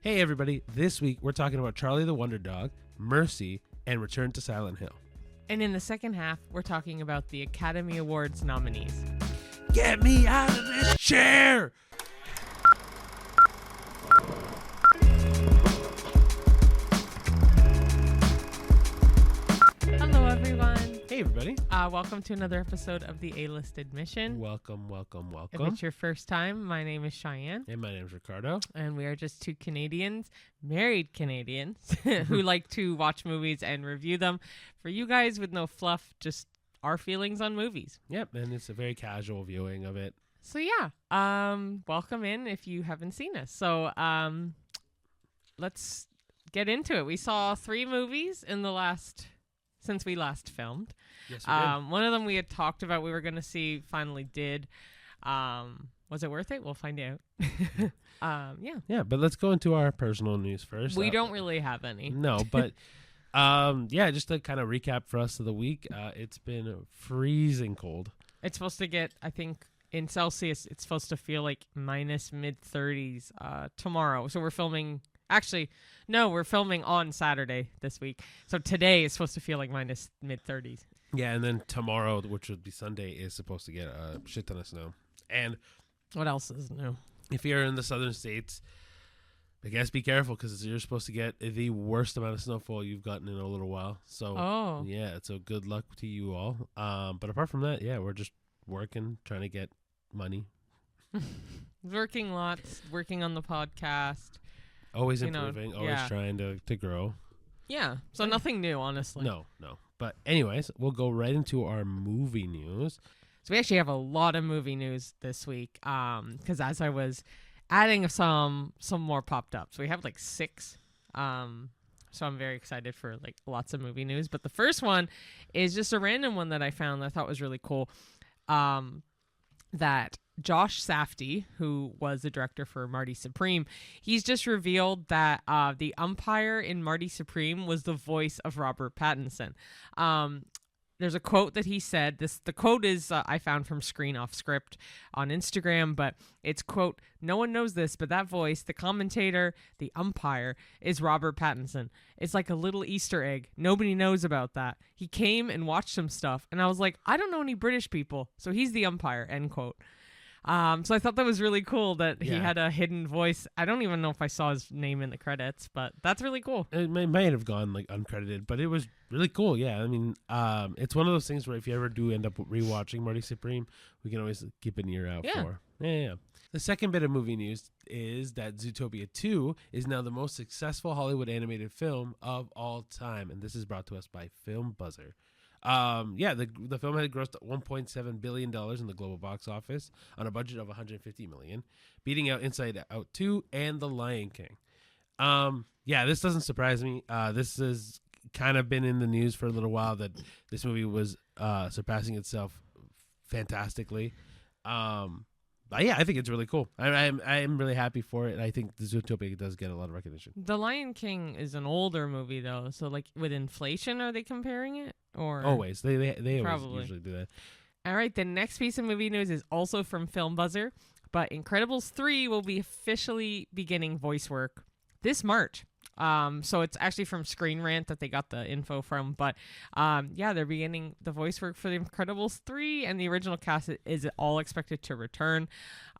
Hey everybody, this week we're talking about Charlie the Wonderdog, Mercy, and Return to Silent Hill. And in the second half, we're talking about the Academy Awards nominees. Get me out of this chair! Hello, everyone. Hey everybody. Welcome to another episode of the A-List Admission. Welcome. If it's your first time, my name is Cheyenne. And my name is Ricardo. And we are just two Canadians, married Canadians, who like to watch movies and review them. For you guys with no fluff, just our feelings on movies. Yep, and it's a very casual viewing of it. So yeah, welcome in if you haven't seen us. So let's get into it. We saw 3 movies since we last filmed. Yes, we did. One of them we had talked about we were going to see, finally did. Was it worth it? We'll find out. Yeah. Yeah, but let's go into our personal news first. We don't really have any. No, but yeah, just to kind of recap for us of the week, it's been freezing cold. It's supposed to get, I think, in Celsius, it's supposed to feel like minus mid-30s tomorrow. So we're filming... Actually, no, we're filming on Saturday this week. So today is supposed to feel like minus mid-30s. Yeah, and then tomorrow, which would be Sunday, is supposed to get a shit ton of snow. And what else is new? If you're in the southern states, I guess be careful because you're supposed to get the worst amount of snowfall you've gotten in a little while. So, yeah, so good luck to you all. But apart from that, yeah, we're just working, trying to get money. Working lots, working on the podcast. Always improving, always trying to grow. Yeah, so nothing new, honestly. No. But anyways, we'll go right into our movie news. So we actually have a lot of movie news this week because as I was adding some more popped up. So we have like 6. So I'm very excited for like lots of movie news. But the first one is just a random one that I found that I thought was really cool. That Josh Safdie, who was the director for Marty Supreme, he's just revealed that the umpire in Marty Supreme was the voice of Robert Pattinson. There's a quote that he said. The quote is I found from Screen Off Script on Instagram, but it's, quote, "No one knows this, but that voice, the commentator, the umpire, is Robert Pattinson. It's like a little Easter egg. Nobody knows about that. He came and watched some stuff, and I was like, I don't know any British people, so he's the umpire," end quote. So I thought that was really cool that he had a hidden voice. I don't even know if I saw his name in the credits, but that's really cool. It might have gone like uncredited, but it was really cool. Yeah, I mean, it's one of those things where if you ever do end up rewatching Marty Supreme, we can always keep an ear out for. Yeah. The second bit of movie news is that Zootopia 2 is now the most successful Hollywood animated film of all time, and this is brought to us by Film Buzzer. The film had grossed $1.7 billion in the global box office on a budget of $150 million, beating out Inside Out 2 and The Lion King. This doesn't surprise me. This has kind of been in the news for a little while that this movie was surpassing itself fantastically. But yeah, I think it's really cool. I'm really happy for it. I think the Zootopia does get a lot of recognition. The Lion King is an older movie though, so like with inflation, are they comparing it or always? They always usually do that. All right, the next piece of movie news is also from Film Buzzer, but Incredibles 3 will be officially beginning voice work this March. So it's actually from Screen Rant that they got the info from, but they're beginning the voice work for The Incredibles 3, and the original cast is all expected to return.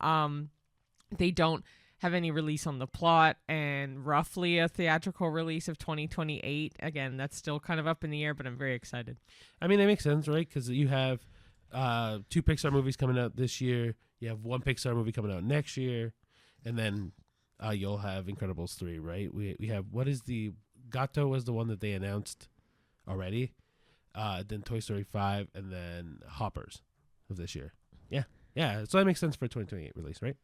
They don't have any release on the plot, and roughly a theatrical release of 2028. Again, that's still kind of up in the air, but I'm very excited. I mean, that makes sense, right? Because you have 2 Pixar movies coming out this year, you have 1 Pixar movie coming out next year, and then you'll have Incredibles 3, right? We have, what is the, Gato was the one that they announced already. Then Toy Story 5, and then Hoppers of this year. Yeah. So that makes sense for a 2028 release, right?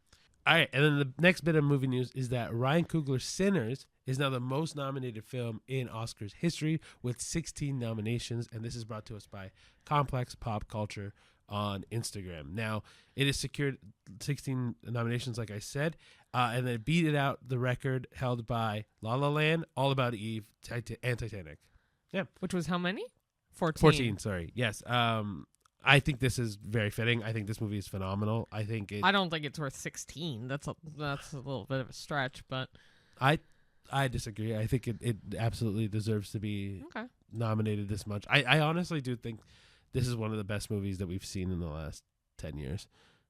All right, and then the next bit of movie news is that Ryan Coogler's Sinners is now the most nominated film in Oscars history with 16 nominations, and this is brought to us by Complex Pop Culture on Instagram. Now, it has secured 16 nominations, like I said, and then beat it out the record held by La La Land, All About Eve, and Titanic. Yeah. Which was how many? 14. 14, sorry. Yes. I think this is very fitting. I think this movie is phenomenal. I don't think it's worth 16. That's a little bit of a stretch, but I I disagree. I think it absolutely deserves to be Okay. nominated this much. I honestly do think this is one of the best movies that we've seen in the last 10 years.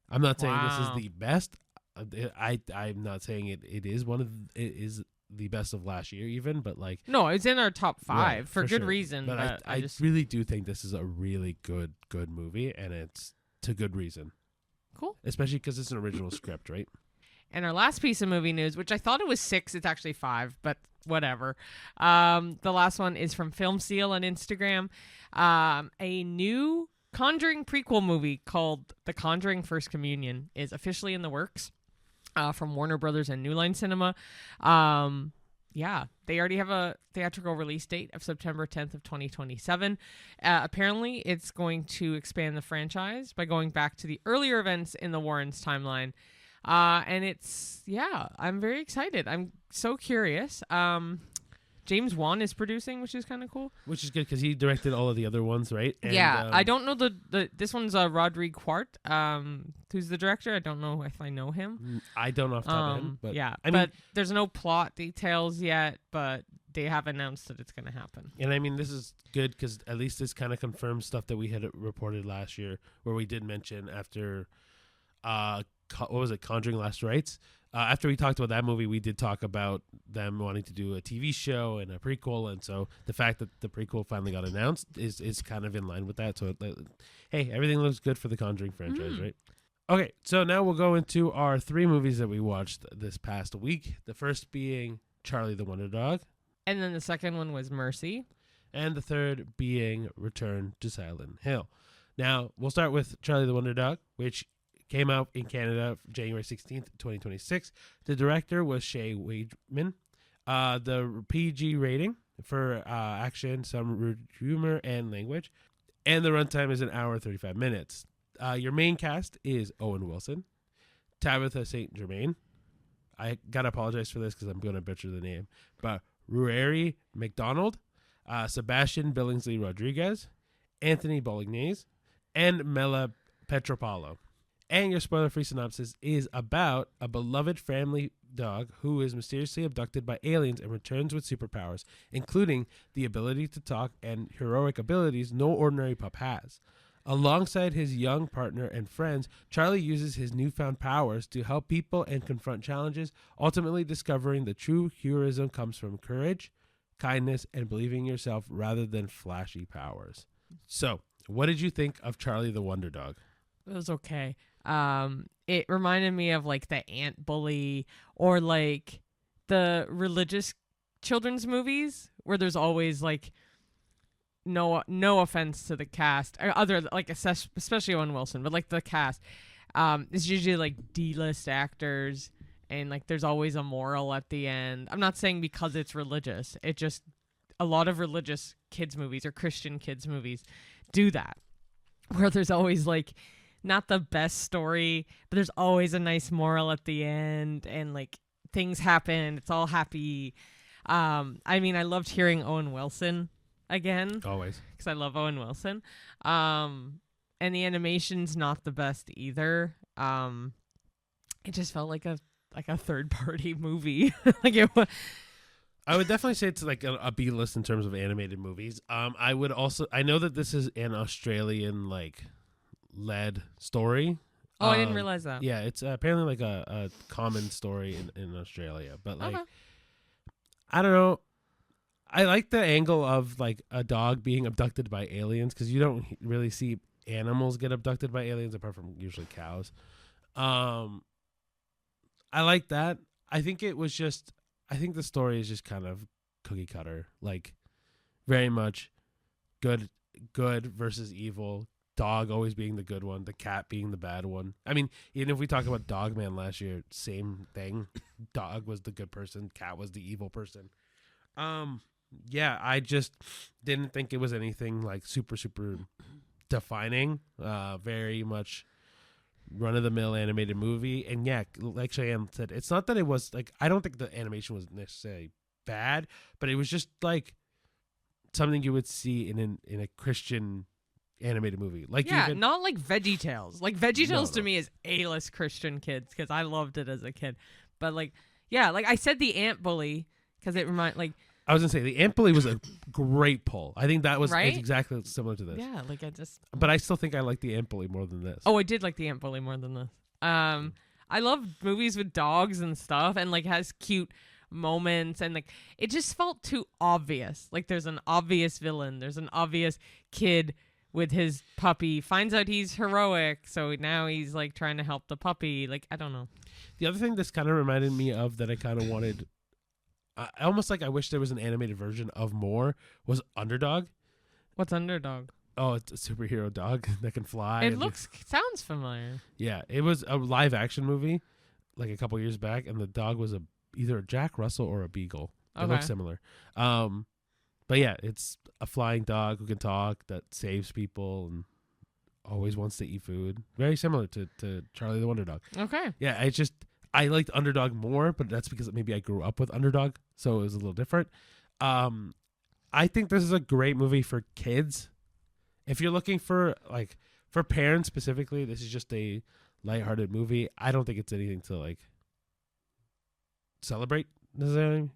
I'm not saying this is the best. I'm not saying it is it is the best of last year even, but like No, it's in our top 5 right, for good sure. reason. But I just really do think this is a really good movie, and it's to good reason. Cool. Especially because it's an original script, right? And our last piece of movie news, which I thought it was 6, it's actually 5, but whatever. The last one is from Film Seal on Instagram. A new Conjuring prequel movie called The Conjuring First Communion is officially in the works from Warner Brothers and New Line Cinema. Yeah, they already have a theatrical release date of September 10th of 2027. Apparently, it's going to expand the franchise by going back to the earlier events in the Warrens' timeline. And I'm very excited. I'm so curious. James Wan is producing, which is kind of cool. Which is good because he directed all of the other ones, right? And, I don't know this one's Rodrigue Quart, who's the director. I don't know if I know him. I don't know off the top of him, but but there's no plot details yet, but they have announced that it's going to happen. And I mean, this is good because at least this kind of confirms stuff that we had reported last year, where we did mention after, what was it, Conjuring Last Rites? After we talked about that movie, we did talk about them wanting to do a TV show and a prequel, and so the fact that the prequel finally got announced is kind of in line with that. So, hey, everything looks good for the Conjuring franchise, right? Okay, so now we'll go into our 3 movies that we watched this past week. The first being Charlie the Wonderdog. And then the second one was Mercy. And the third being Return to Silent Hill. Now, we'll start with Charlie the Wonderdog, which came out in Canada January 16th, 2026. The director was Shea Waidman. The PG rating for action, some humor, and language. And the runtime is 1 hour 35 minutes. Your main cast is Owen Wilson, Tabitha St. Germain. I gotta apologize for this because I'm going to butcher the name. But Ruairi McDonald, Sebastian Billingsley Rodriguez, Anthony Bolognese, and Mela Petropalo. And your spoiler-free synopsis is about a beloved family dog who is mysteriously abducted by aliens and returns with superpowers, including the ability to talk and heroic abilities no ordinary pup has. Alongside his young partner and friends, Charlie uses his newfound powers to help people and confront challenges, ultimately discovering the true heroism comes from courage, kindness, and believing in yourself rather than flashy powers. So, what did you think of Charlie the Wonderdog? It was okay. It reminded me of like the Ant Bully or like the religious children's movies where there's always like no offense to the cast, other like especially Owen Wilson, but like the cast, it's usually like D-list actors and like there's always a moral at the end. I'm not saying because it's religious. It just a lot of religious kids movies or Christian kids movies do that, where there's always like not the best story, but there's always a nice moral at the end and like things happen. It's all happy. I mean, I loved hearing Owen Wilson again. Always. Because I love Owen Wilson. And the animation's not the best either. It just felt like a third party movie. Like it was. I would definitely say it's like a B list in terms of animated movies. I know that this is an Australian like led story. Oh, I didn't realize that. Yeah, it's apparently like a common story in Australia. But like, I don't know. I like the angle of like a dog being abducted by aliens because you don't really see animals get abducted by aliens apart from usually cows. I like that. I think the story is just kind of cookie cutter, like very much good versus evil. Dog always being the good one, the cat being the bad one. I mean, even if we talk about Dogman last year, same thing. Dog was the good person, cat was the evil person. Yeah, I just didn't think it was anything like super defining. Very much run-of-the-mill animated movie. And yeah, like Cheyenne said, it's not that it was like, I don't think the animation was necessarily bad, but it was just like something you would see in a Christian animated movie. Like, yeah, not like VeggieTales. Like VeggieTales to me is A-list Christian kids because I loved it as a kid. But like, yeah, like I said, the Ant Bully because it remind like. I was gonna say the ant bully was a great pull. I think that was Right? it's exactly similar to this. Yeah, like I just. But I still think I like the ant bully more than this. Oh, I did like the ant bully more than this. I love movies with dogs and stuff, and like has cute moments, and like it just felt too obvious. Like there's an obvious villain, there's an obvious kid with his puppy, finds out he's heroic, so now he's like trying to help the puppy. Like I don't know. The other thing this kind of reminded me of that I kind of wanted, almost like I wish there was an animated version of more, was Underdog. What's Underdog? Oh, it's a superhero dog that can fly. It sounds familiar. Yeah, it was a live action movie like a couple years back, and the dog was either a Jack Russell or a beagle. They look similar. But yeah, it's a flying dog who can talk that saves people and always wants to eat food. Very similar to Charlie the Wonderdog. Okay. Yeah, I liked Underdog more, but that's because maybe I grew up with Underdog, so it was a little different. I think this is a great movie for kids. If you're looking for parents specifically, this is just a lighthearted movie. I don't think it's anything to like celebrate necessarily.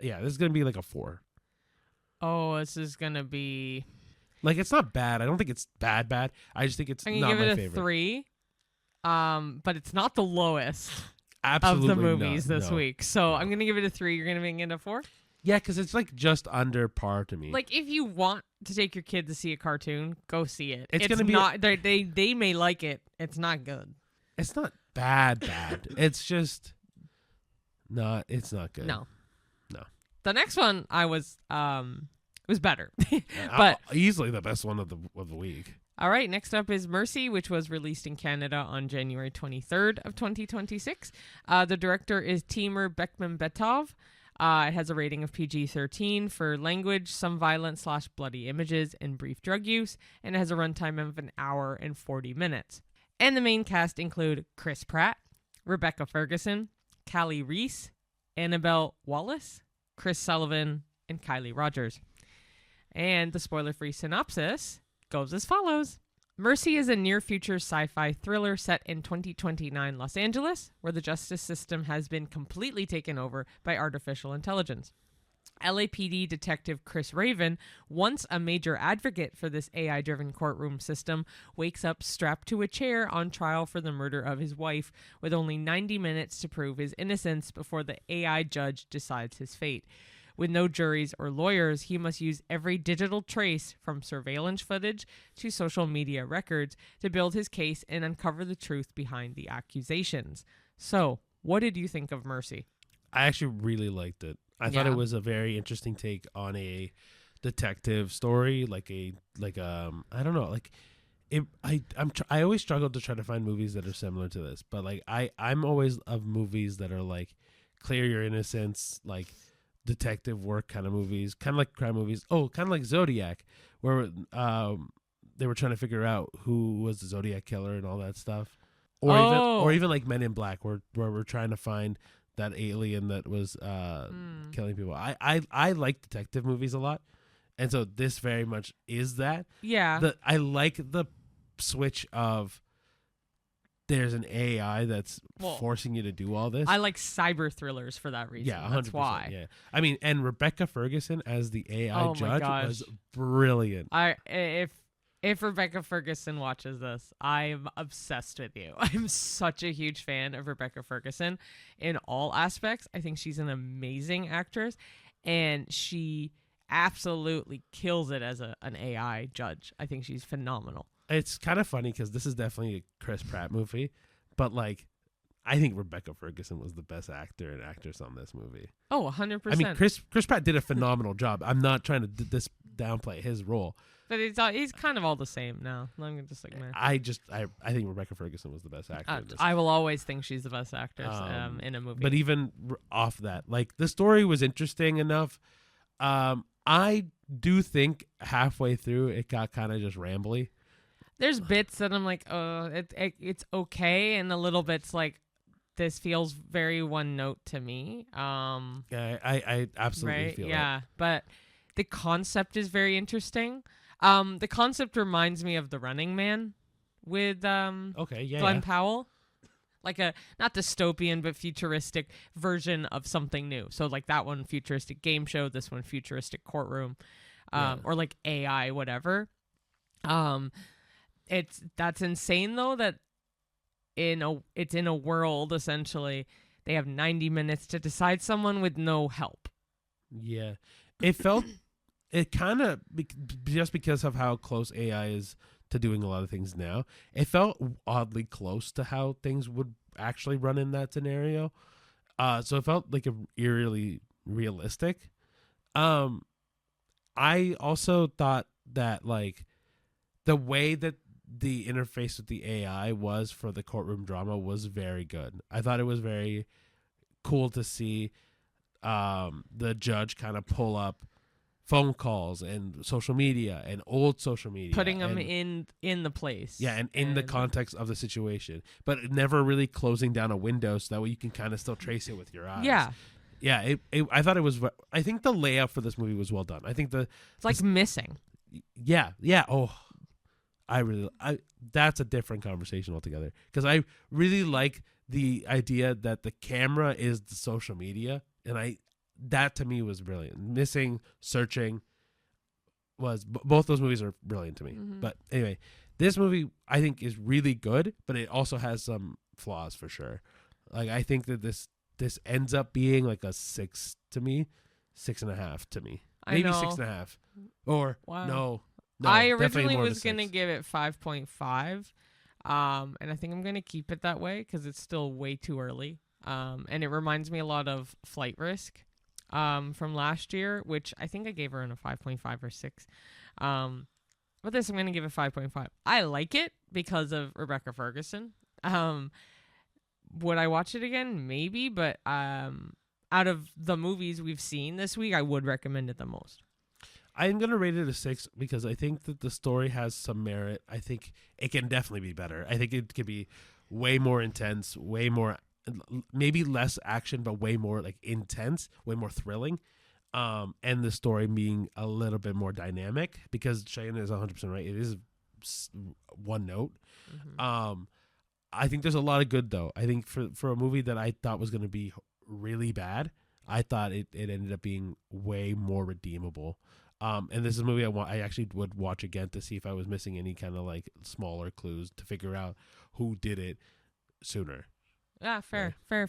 This is gonna be like a 4. Oh, this is gonna be like it's not bad. I don't think it's bad. I just think it's not my favorite. I'm gonna give it a 3. But it's not the lowest Absolutely of the movies not, this no. week. So I'm gonna give it a 3. You're gonna make it a 4? Yeah, because it's like just under par to me. Like if you want to take your kid to see a cartoon, go see it. It's gonna be not. They may like it. It's not good. It's not bad. It's just not. It's not good. No. No. The next one was better, but easily the best one of the week. All right, next up is Mercy, which was released in Canada on January 23rd of 2026. The director is Timur Bekmambetov. It has a rating of PG-13 for language, some violent / bloody images, and brief drug use, and it has a runtime of 1 hour and 40 minutes. And the main cast include Chris Pratt, Rebecca Ferguson, Callie Reese, Annabelle Wallace, Chris Sullivan, and Kylie Rogers. And the spoiler-free synopsis goes as follows. Mercy is a near-future sci-fi thriller set in 2029 Los Angeles, where the justice system has been completely taken over by artificial intelligence. LAPD detective Chris Raven, once a major advocate for this AI-driven courtroom system, wakes up strapped to a chair on trial for the murder of his wife, with only 90 minutes to prove his innocence before the AI judge decides his fate. With no juries or lawyers, he must use every digital trace from surveillance footage to social media records to build his case and uncover the truth behind the accusations. So, what did you think of Mercy? I actually really liked it. I thought it was a very interesting take on a detective story, I don't know, like I always struggle to try to find movies that are similar to this, but like I'm always of movies that are like clear your innocence, like detective work kind of movies, kind of like crime movies. Oh, kind of like Zodiac, where they were trying to figure out who was the Zodiac killer and all that stuff, or even like Men in Black, where we're trying to find that alien that was killing people. I like detective movies a lot, and so this very much is that. Yeah, I like the switch of there's an AI that's forcing you to do all this. I like cyber thrillers for that reason. Yeah, 100%. That's why. Yeah, I mean, and Rebecca Ferguson as the AI judge was brilliant. If Rebecca Ferguson watches this, I'm obsessed with you. I'm such a huge fan of Rebecca Ferguson in all aspects. I think she's an amazing actress, and she absolutely kills it as an AI judge. I think she's phenomenal. It's kind of funny because this is definitely a Chris Pratt movie, but like, I think Rebecca Ferguson was the best actor and actress on this movie. Oh, 100%. I mean, Chris Pratt did a phenomenal job. I'm not trying to downplay his role. But he's kind of all the same now. I'm just like, man. I think Rebecca Ferguson was the best actor in this. I will always think she's the best actress in a movie. But even off that, like, the story was interesting enough. I do think halfway through it got kind of just rambly. There's bits that I'm like, oh, it's okay, and a little bits like, this feels very one note to me. Yeah, I absolutely feel that. But the concept is very interesting. The concept reminds me of The Running Man with Glenn Powell. like a not dystopian but futuristic version of something new. So like that one futuristic game show, this one futuristic courtroom, or like AI, whatever. That's insane though that it's in a world essentially they have 90 minutes to decide someone with no help. Yeah, it kind of just because of how close AI is to doing a lot of things now, it felt oddly close to how things would actually run in that scenario. So it felt like eerily realistic. I also thought that like the way that the interface with the AI was for the courtroom drama was very good. I thought it was very cool to see the judge kind of pull up phone calls and social media and old social media, putting them in the place, and in the context of the situation, but never really closing down a window so that way you can kind of still trace it with your eyes. I thought it was. I think the layout for this movie was well done. I think it's like missing. Yeah. Oh, that's a different conversation altogether, because I really like the idea that the camera is the social media, and that to me was brilliant. Missing, searching was both those movies are brilliant to me. Mm-hmm. But anyway, this movie I think is really good, but it also has some flaws for sure. Like I think that this ends up being like a 6 to me, 6.5 to me, maybe 6.5, or no. I originally was gonna give it 5.5, and I think I'm gonna keep it that way because it's still way too early. And it reminds me a lot of Flight Risk. From last year, which I think I gave her in a 5.5 or 6. But this I'm going to give it 5.5. I like it because of Rebecca Ferguson. Would I watch it again? Maybe, but out of the movies we've seen this week, I would recommend it the most. I'm going to rate it a 6 because I think that the story has some merit. I think it can definitely be better. I think it could be way more intense, way more maybe less action, but way more like intense, way more thrilling, and the story being a little bit more dynamic, because Cheyenne is 100% right. It is one note. Mm-hmm. I think there's a lot of good though. I think for a movie that I thought was going to be really bad, I thought it ended up being way more redeemable. And this is a movie I actually would watch again to see if I was missing any kind of like smaller clues to figure out who did it sooner. Yeah, fair. All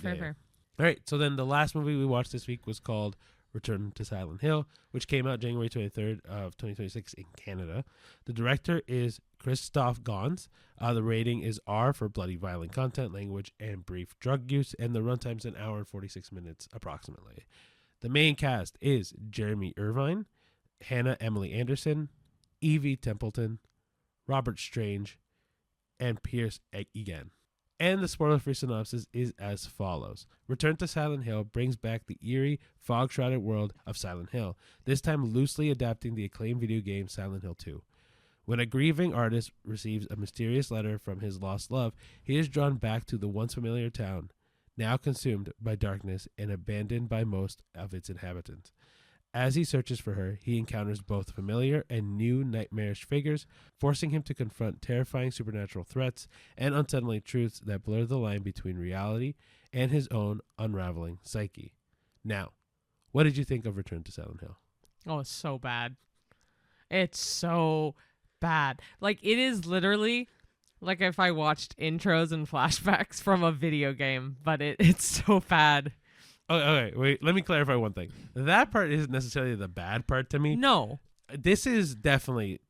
right, so then the last movie we watched this week was called Return to Silent Hill, which came out January 23rd of 2026 in Canada. The director is Christophe Gans. The rating is R for bloody violent content, language, and brief drug use, and the runtime's an hour and 46 minutes approximately. The main cast is Jeremy Irvine, Hannah Emily Anderson, Evie Templeton, Robert Strange, and Pierce Egan. And the spoiler-free synopsis is as follows. Return to Silent Hill brings back the eerie, fog-shrouded world of Silent Hill, this time loosely adapting the acclaimed video game Silent Hill 2. When a grieving artist receives a mysterious letter from his lost love, he is drawn back to the once familiar town, now consumed by darkness and abandoned by most of its inhabitants. As he searches for her, he encounters both familiar and new nightmarish figures, forcing him to confront terrifying supernatural threats and unsettling truths that blur the line between reality and his own unraveling psyche. Now, what did you think of Return to Silent Hill? Oh, it's so bad. It's so bad. Like, it is literally like if I watched intros and flashbacks from a video game, but it's so bad. Okay, wait, let me clarify one thing. That part isn't necessarily the bad part to me. No. This is definitely,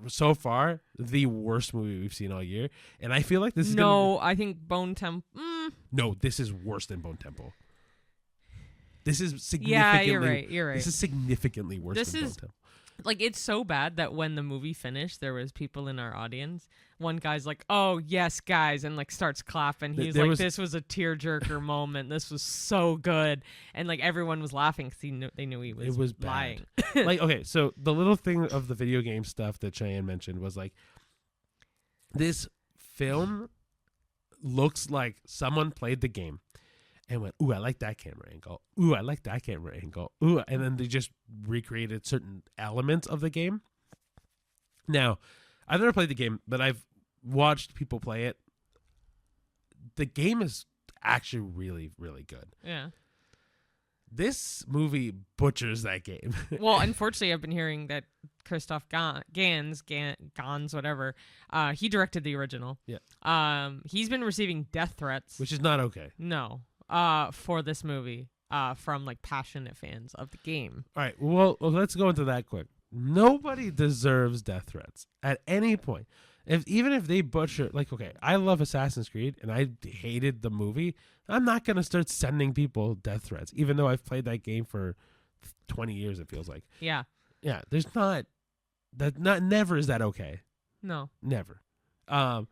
so far, the worst movie we've seen all year. And I feel like this is I think Bone Temple... No, this is worse than Bone Temple. This is significantly... Yeah, you're right. This is significantly worse than Bone Temple. Like, it's so bad that when the movie finished, there was people in our audience. One guy's like, "Oh, yes, guys," and, like, starts clapping. He's like, this was a tearjerker moment. This was so good. And, like, everyone was laughing because they knew he was lying. Like, okay, so the little thing of the video game stuff that Cheyenne mentioned was, like, this film looks like someone played the game and went, "Ooh, I like that camera angle. Ooh, I like that camera angle. Ooh," and then they just recreated certain elements of the game. Now, I've never played the game, but I've watched people play it. the game is actually really, really good. Yeah. This movie butchers that game. Well, unfortunately, I've been hearing that Christoph Gans, whatever, he directed the original. Yeah. He's been receiving death threats. Which is not okay. No. For this movie, from like passionate fans of the game. All right. Well, let's go into that quick. Nobody deserves death threats at any point. Even if they butcher, like, okay, I love Assassin's Creed and I hated the movie. I'm not gonna start sending people death threats, even though I've played that game for 20 years. It feels like. Yeah. Yeah. There's not that. Never is that okay. No. Never. That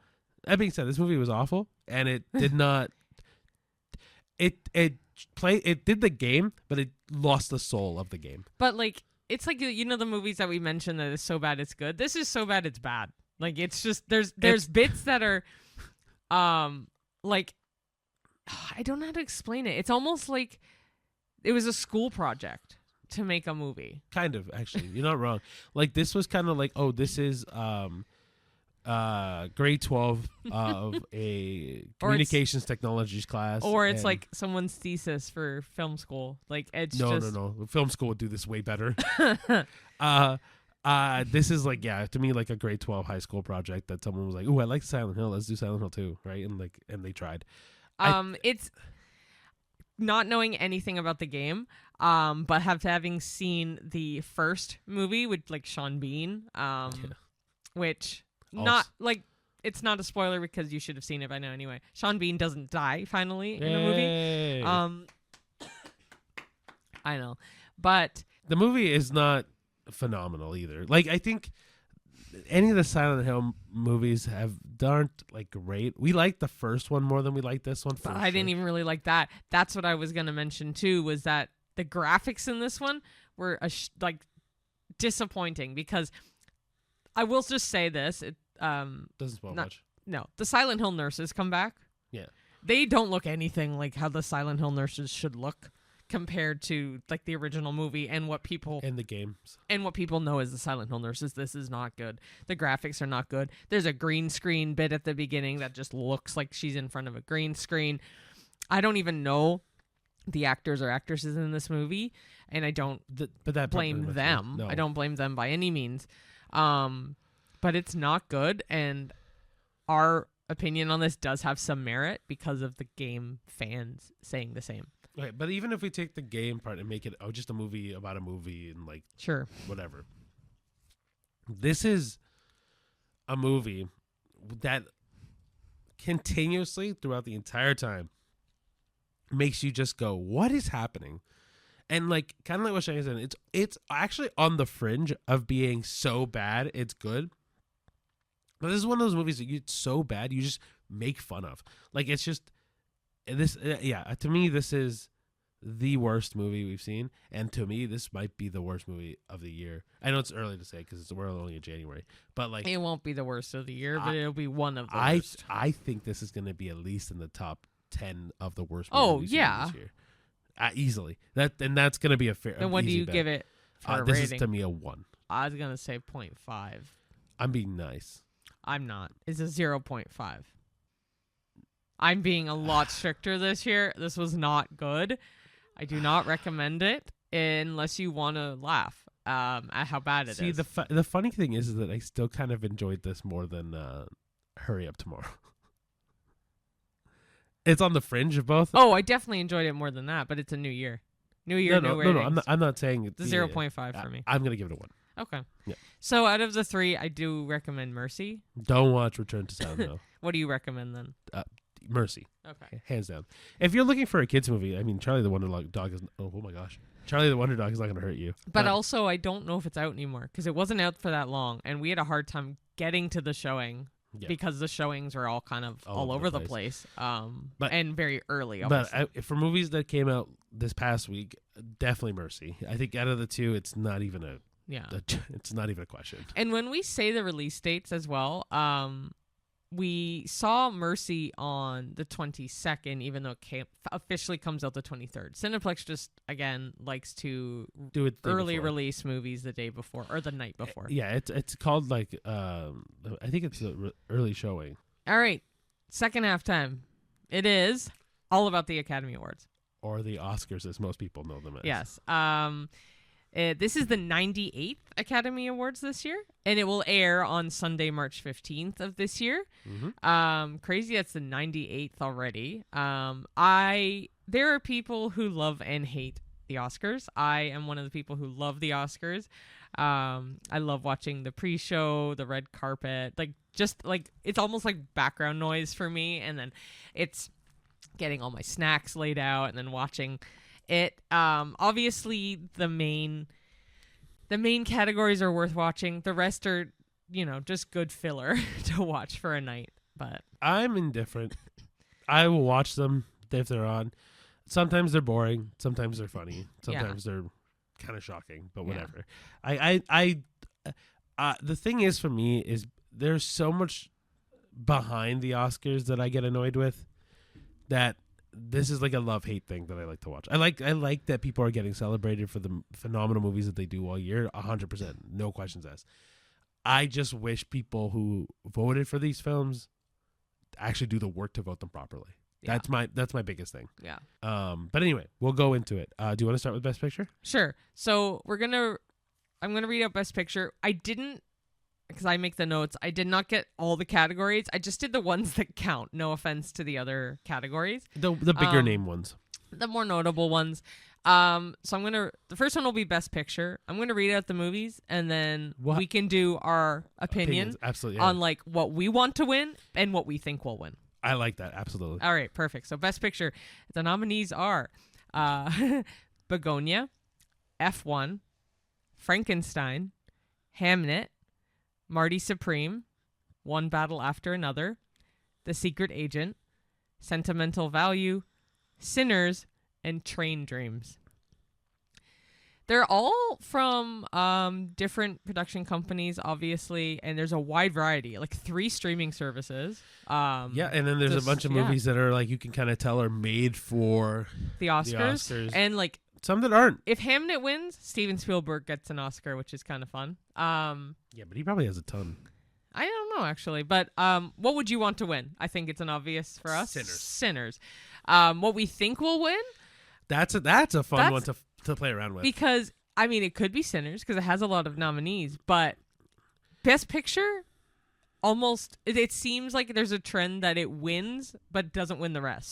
being said, this movie was awful, and it did not. It did the game, but it lost the soul of the game. But like, it's like, you know, the movies that we mentioned that is so bad it's good. This is so bad it's bad. Like, it's just there's bits that are, like, I don't know how to explain it. It's almost like it was a school project to make a movie. Kind of, actually, you're not wrong. Like, this was kind of like, oh, this is grade 12 of a communications technologies class, or it's like someone's thesis for film school. Like, it's no. Film school would do this way better. This is like, yeah, to me, like a grade 12 high school project that someone was like, "Ooh, I like Silent Hill. Let's do Silent Hill 2," right? And they tried. It's not knowing anything about the game, but having seen the first movie with like Sean Bean, which not like, it's not a spoiler because you should have seen it by now anyway. Sean Bean doesn't die finally in the movie. I know, but the movie is not phenomenal either. Like, I think any of the Silent Hill movies aren't like great. We like the first one more than we like this one. But I didn't even really like that. That's what I was gonna mention too. Was that the graphics in this one were like disappointing, because I will just say this: it doesn't spoil much. No, the Silent Hill nurses come back. Yeah, they don't look anything like how the Silent Hill nurses should look, compared to like the original movie and what people in the games and what people know as the Silent Hill nurses. This is not good. The graphics are not good. There's a green screen bit at the beginning that just looks like she's in front of a green screen. I don't even know the actors or actresses in this movie, and I don't blame them. No. I don't blame them by any means. But it's not good, and our opinion on this does have some merit because of the game fans saying the same. Okay, but even if we take the game part and make it just a movie about a movie and like sure whatever, this is a movie that continuously throughout the entire time makes you just go, what is happening? And like, kind of like what Shane said, it's actually on the fringe of being so bad it's good. But this is one of those movies that it's so bad you just make fun of. Like, it's just this. To me, this is the worst movie we've seen, and to me, this might be the worst movie of the year. I know it's early to say because we're only in January, but like, it won't be the worst of the year, but it'll be one of the worst. I think this is going to be at least in the top 10 of the worst movies we've seen this year. Easily. That's going to be a fair. And what do you give it for a this rating? Is to me a 1. I was going to say 0.5. I'm being nice. I'm not. It's a 0.5. I'm being a lot stricter this year. This was not good. I do not recommend it unless you want to laugh at how bad it is. See, the funny thing is that I still kind of enjoyed this more than Hurry Up Tomorrow. It's on the fringe of both. Oh, I definitely enjoyed it more than that, but it's a new year. New year, new ratings. No. I'm not saying it's 0.5 for me. I'm gonna give it a 1. Okay. Yeah. So out of the 3, I do recommend Mercy. Don't watch Return to Silent Hill. What do you recommend then? Mercy. Okay. Hands down. If you're looking for a kids movie, I mean, Charlie the Wonderdog is. Oh my gosh. Charlie the Wonderdog is not gonna hurt you. But also, I don't know if it's out anymore because it wasn't out for that long, and we had a hard time getting to the showing. Yeah. Because the showings were all kind of all over the place. And very early. Obviously. But for movies that came out this past week, definitely Mercy. I think out of the 2, it's not even it's not even a question. And when we say the release dates as well, we saw Mercy on the 22nd, even though it officially comes out the 23rd. Cineplex just, again, likes to do it early release movies the day before or the night before. Yeah, it's called like, I think it's an early showing. All right, second half time. It is all about the Academy Awards. Or the Oscars, as most people know them as. Yes. This is the 98th Academy Awards this year, and it will air on Sunday, March 15th of this year. Crazy, that's the 98th already. There are people who love and hate the Oscars. I am one of the people who love the Oscars. I love watching the pre-show, the red carpet, it's almost like background noise for me, and then it's getting all my snacks laid out and then watching it. Obviously the main categories are worth watching. The rest are, just good filler to watch for a night. But I'm indifferent. I will watch them if they're on. Sometimes they're boring. Sometimes they're funny. Sometimes they're kind of shocking. But whatever. The thing is for me is there's so much behind the Oscars that I get annoyed with. That this is like a love-hate thing that I like to watch. I like that people are getting celebrated for the phenomenal movies that they do all year, 100%, no questions asked. I just wish people who voted for these films actually do the work to vote them properly. Yeah. That's my biggest thing. Yeah. But anyway, we'll go into it. Do you want to start with Best Picture? Sure. So I'm gonna read out Best Picture. I didn't, because I make the notes, I did not get all the categories. I just did the ones that count. No offense to the other categories. The bigger name ones. The more notable ones. So the first one will be Best Picture. I'm going to read out the movies, and then we can do our opinions absolutely, on what we want to win and what we think will win. I like that. Absolutely. All right. Perfect. So Best Picture. The nominees are Begonia, F1, Frankenstein, Hamnet, Marty Supreme, One Battle After Another, The Secret Agent, Sentimental Value, Sinners, and Train Dreams. They're all from different production companies, obviously, and there's a wide variety, like 3 streaming services. And then there's a bunch of movies that are you can kind of tell are made for the Oscars. And some that aren't. If Hamnet wins, Steven Spielberg gets an Oscar, which is kind of fun. But he probably has a ton. I don't know, actually. But what would you want to win? I think it's an obvious for us. Sinners. What we think will win? That's a fun one to play around with. Because, it could be Sinners because it has a lot of nominees. But Best Picture, almost, it seems like there's a trend that it wins but doesn't win the rest.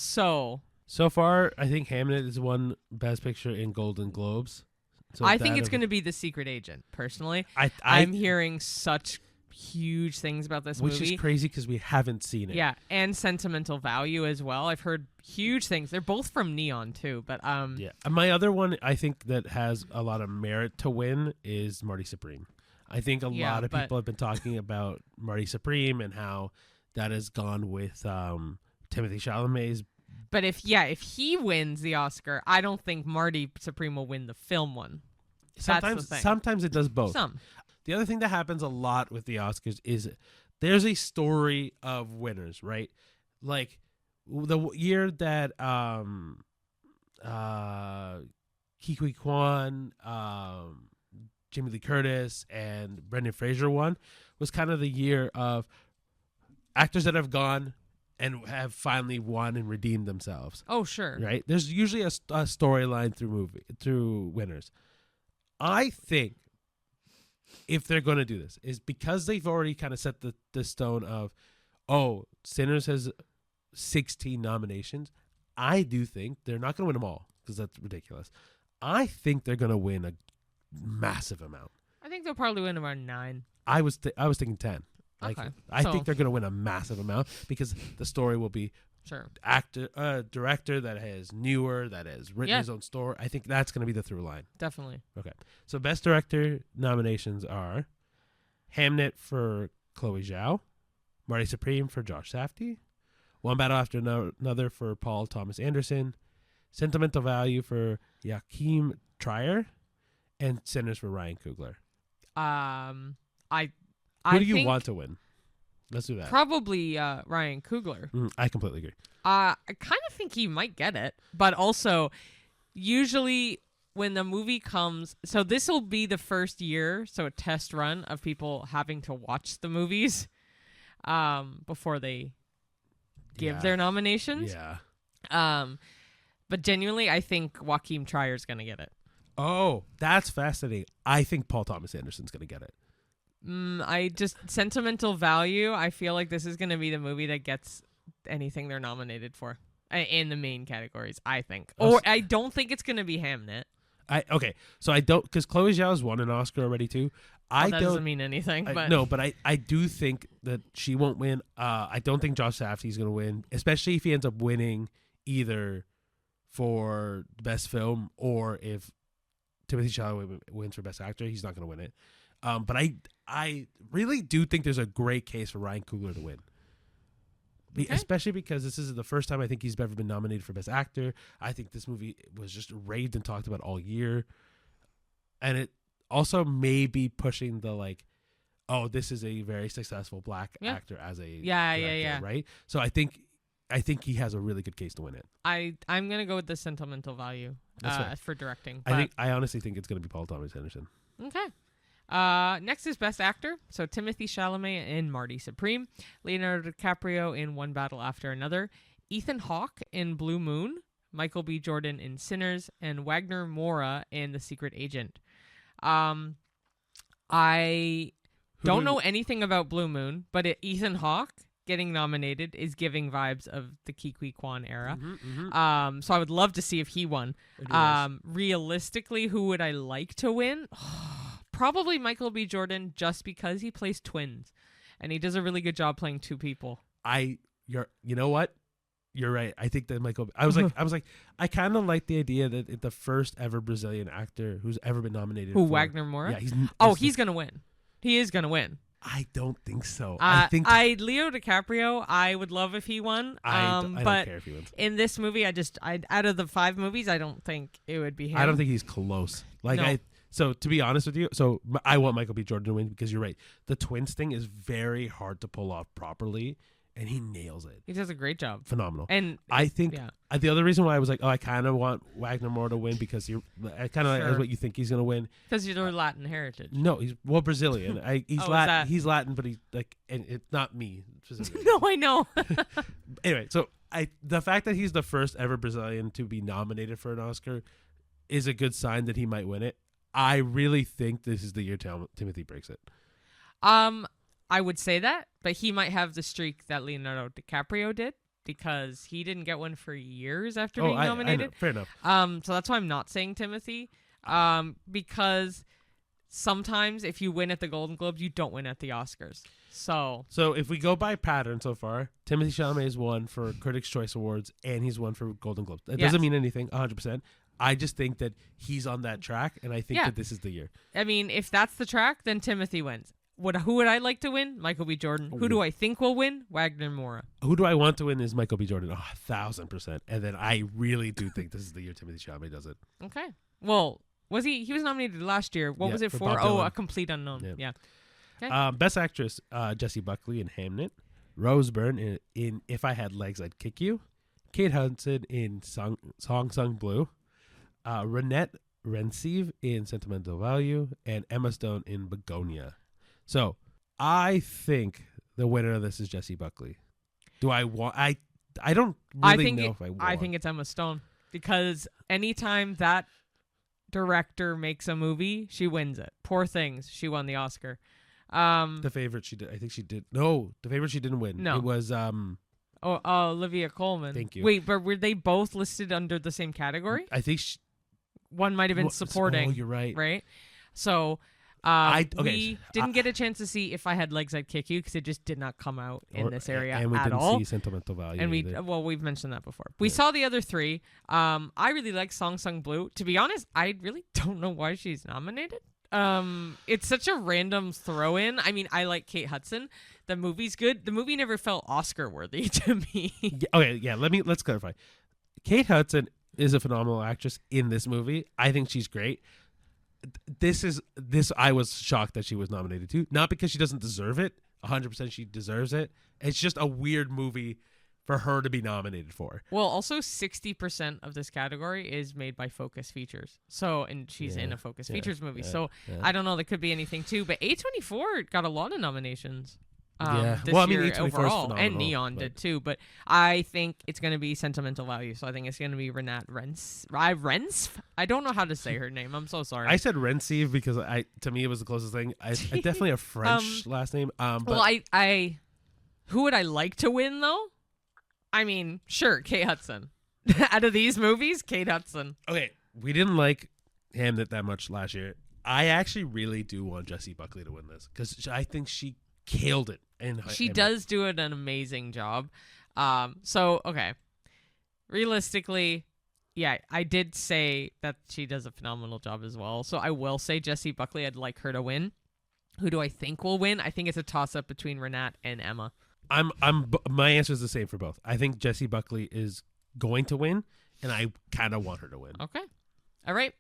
So far, I think Hamnet has won Best Picture in Golden Globes. So I think it's going to be The Secret Agent, personally. I'm hearing such huge things about this movie. Which is crazy because we haven't seen it. Yeah, and Sentimental Value as well. I've heard huge things. They're both from Neon, too. But my other one I think that has a lot of merit to win is Marty Supreme. I think a lot of people have been talking about Marty Supreme and how that has gone with Timothée Chalamet's. But if he wins the Oscar, I don't think Marty Supreme will win the film one. Sometimes it does both. The other thing that happens a lot with the Oscars is there's a story of winners, right? Like the year that Ke Huy Quan, Jamie Lee Curtis, and Brendan Fraser won was kind of the year of actors that have gone and have finally won and redeemed themselves. Oh, sure. Right? There's usually a storyline through winners. I think if they're going to do this is because they've already kind of set the stone of, Sinners has 16 nominations. I do think they're not going to win them all because that's ridiculous. I think they're going to win a massive amount. I think they'll probably win around 9. I was thinking 10. Okay. I think they're going to win a massive amount because the story will be director that has newer, that has written his own story. I think that's going to be the through line. Definitely. Okay. So Best Director nominations are Hamnet for Chloe Zhao, Marty Supreme for Josh Safdie, One Battle After Another for Paul Thomas Anderson, Sentimental Value for Joachim Trier, and Sinners for Ryan Coogler. Who do you want to win? Let's do that. Probably Ryan Coogler. I completely agree. I kind of think he might get it, but also usually when the movie comes, so this will be the first year, so a test run of people having to watch the movies before they give their nominations. Yeah. But genuinely, I think Joachim Trier's going to get it. Oh, that's fascinating. I think Paul Thomas Anderson's going to get it. I just sentimental value. I feel like this is going to be the movie that gets anything they're nominated for in the main categories. I think, or I don't think it's going to be Hamnet. So I don't, because Chloe Zhao's won an Oscar already too. That doesn't mean anything. But I do think that she won't win. I don't think Josh Safdie's going to win, especially if he ends up winning either for best film or if Timothée Chalamet wins for best actor. He's not going to win it. But I really do think there's a great case for Ryan Coogler to win. Okay. Especially because this is the first time I think he's ever been nominated for best actor. I think this movie was just raved and talked about all year. And it also may be pushing the this is a very successful black actor as a director, right? So I think he has a really good case to win it. I'm gonna go with the sentimental value for directing. I honestly think it's gonna be Paul Thomas Anderson. Okay. Next is Best Actor. So Timothée Chalamet in Marty Supreme, Leonardo DiCaprio in One Battle After Another, Ethan Hawke in Blue Moon, Michael B. Jordan in Sinners, and Wagner Moura in The Secret Agent. I don't know anything about Blue Moon, but Ethan Hawke getting nominated is giving vibes of the Ke Huy Quan era. So I would love to see if he won. Realistically, who would I like to win? Probably Michael B. Jordan, just because he plays twins, and he does a really good job playing two people. You know what? You're right. I think that Michael. I was like, I kind of like the idea that it's the first ever Brazilian actor who's ever been nominated. Wagner Moura? Yeah, he's gonna win. He is gonna win. I don't think so. Leo DiCaprio, I would love if he won. I don't care if he wins. In this movie, out of the 5 movies, I don't think it would be him. I don't think he's close. So to be honest with you, I want Michael B. Jordan to win because you're right. The twins thing is very hard to pull off properly, and he nails it. He does a great job. Phenomenal. And I think the other reason why I was like, I kind of want Wagner Moura to win because I kind of like what you think he's going to win. Because you're Latin heritage. No, he's Brazilian. He's Latin. He's Latin, but he's and it's not me. No, I know. Anyway, so the fact that he's the first ever Brazilian to be nominated for an Oscar is a good sign that he might win it. I really think this is the year Timothy breaks it. I would say that, but he might have the streak that Leonardo DiCaprio did because he didn't get one for years after being nominated. I know. Fair enough. So that's why I'm not saying Timothy, because sometimes if you win at the Golden Globes, you don't win at the Oscars. So if we go by pattern so far, Timothée Chalamet has won for Critics' Choice Awards and he's won for Golden Globes. That doesn't mean anything, 100%. I just think that he's on that track, and I think that this is the year. I mean, if that's the track, then Timothy wins. Who would I like to win? Michael B. Jordan. Who do I think will win? Wagner Moura. Who do I want to win is Michael B. Jordan. 1,000%. And then I really do think this is the year Timothée Chalamet does it. Okay. Well, he was nominated last year. What was it for? A Complete Unknown. Yeah. Okay. Best Actress, Jessie Buckley in Hamnet. Rose Byrne in If I Had Legs, I'd Kick You. Kate Hudson in Song Sung Blue. Renette Rensive in Sentimental Value, and Emma Stone in Begonia. So I think the winner of this is Jessie Buckley. Do I want? I don't really know if I want. I think it's Emma Stone because anytime that director makes a movie, she wins it. Poor Things, she won the Oscar. The Favorite, she did. I think she did. No, The Favorite, she didn't win. No, it was Olivia Colman. Thank you. Wait, but were they both listed under the same category? I think one might have been supporting. Oh, you're right. Right? So we didn't get a chance to see If I Had Legs, I'd Kick You because it just did not come out in this area at all. And we didn't see Sentimental Value And we've mentioned that before. We saw the other 3. I really like Song Sung Blue. To be honest, I really don't know why she's nominated. It's such a random throw-in. I mean, I like Kate Hudson. The movie's good. The movie never felt Oscar-worthy to me. Let's clarify. Kate Hudson is a phenomenal actress in this movie. I think she's great. This I was shocked that she was nominated too. Not because she doesn't deserve it. 100% she deserves it. It's just a weird movie for her to be nominated for. Well, also 60% of this category is made by Focus Features. And she's in a Focus Features movie. I don't know, there could be anything too, but A24 got a lot of nominations. This well, I mean, year A24 is overall, and phenomenal, Neon but- did too. But I think it's going to be sentimental value. So I think it's going to be Renat Rensf. I don't know how to say her name. I'm so sorry. I said Rensive because to me it was the closest thing. I definitely a French last name. But well, I who would I like to win though? I mean, sure, Kate Hudson. Out of these movies, Kate Hudson. okay, we didn't like Hamnet that much last year. I actually really do want Jessie Buckley to win this because I think she killed it. She does do an amazing job. So okay, realistically, yeah, I did say that she does a phenomenal job as well. So I will say Jessie Buckley. I'd like her to win. Who do I think will win? I think it's a toss-up between Renat and Emma. My answer is the same for both. I think Jessie Buckley is going to win, and I kind of want her to win. Okay, all right.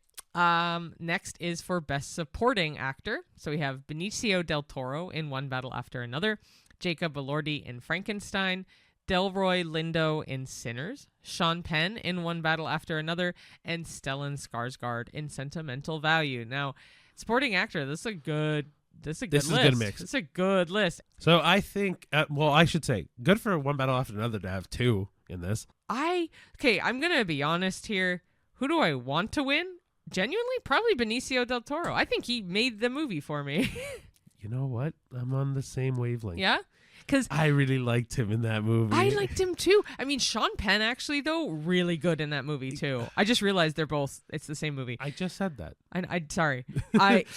Next is for Best Supporting Actor. So we have Benicio del Toro in One Battle After Another, Jacob Elordi in Frankenstein, Delroy Lindo in Sinners, Sean Penn in One Battle After Another, and Stellan Skarsgård in Sentimental Value. Now, supporting actor, this is a good list. Is a good mix. It's a good list. So I think, well, I should say, good for One Battle After Another to have two in this. I'm gonna be honest here. Who do I want to win? Genuinely, probably Benicio del Toro. I think he made the movie for me. You know what? I'm on the same wavelength. Yeah? Because I really liked him in that movie. I liked him too. I mean, Sean Penn actually, though, really good in that movie too. I just realized it's the same movie. I just said that. Sorry.